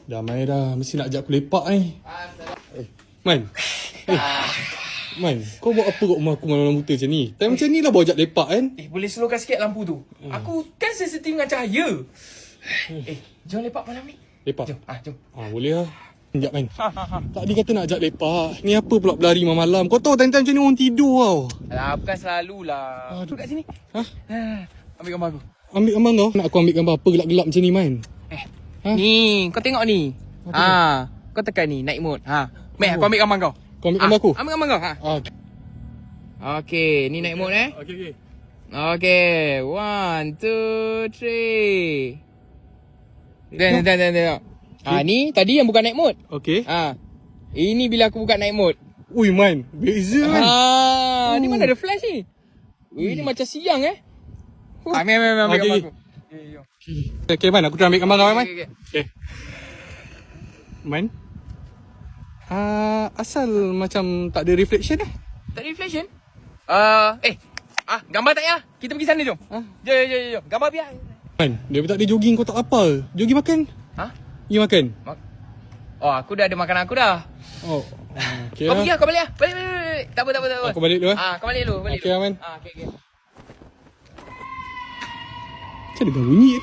Dah main dah. Mesti nak ajak aku lepak ni. Man. Man, kau buat apa kat rumah aku malam-malam buta macam ni? Time macam ni lah bawa ajak lepak kan? Boleh slowkan sikit lampu tu. Aku kan sensitif dengan cahaya. Jom lepak malam ni. Lepak? Jom. Jom. Boleh lah. Sekejap man. Tadi kata nak ajak lepak. Ni apa pula berlari malam-malam? Kau tahu time-time macam ni orang tidur tau. Alah, bukan selalulah. Duduk kat sini. Ambil gambar aku. Ambil gambar kau? Nak aku ambil gambar apa gelap-gelap macam ni man? Ni, kau tengok ni. Kau tekan ni, naik mode. Mek, aku ambil gambar kau. Kau ambil gambar aku? Ambil gambar kau. Okey, ni naik mode Okey. Okey, 1, 2, 3. Tengok. Ni tadi yang bukan naik mode. Okey. Ini bila aku buka naik mode. Ui man, beza man. Ni mana ada flash ni? Ini macam siang ambil gambar aku. Okay man, aku try ambil gambar kau man. Okay. Man. Asal macam tak ada reflection Tak ada reflection? Gambar tak payah. Kita pergi sana jom. Jom. Gambar biar. Man, dia tak ada jogging kau tak apa. Jogging makan? Pergi makan? Aku dah ada makanan aku dah. Okay Kau lah. pergi lah, kau balik lah. Balik. Tak apa. Aku balik dulu Kau balik dulu. Okay lah man. Okay. Macam ada bunyi ni.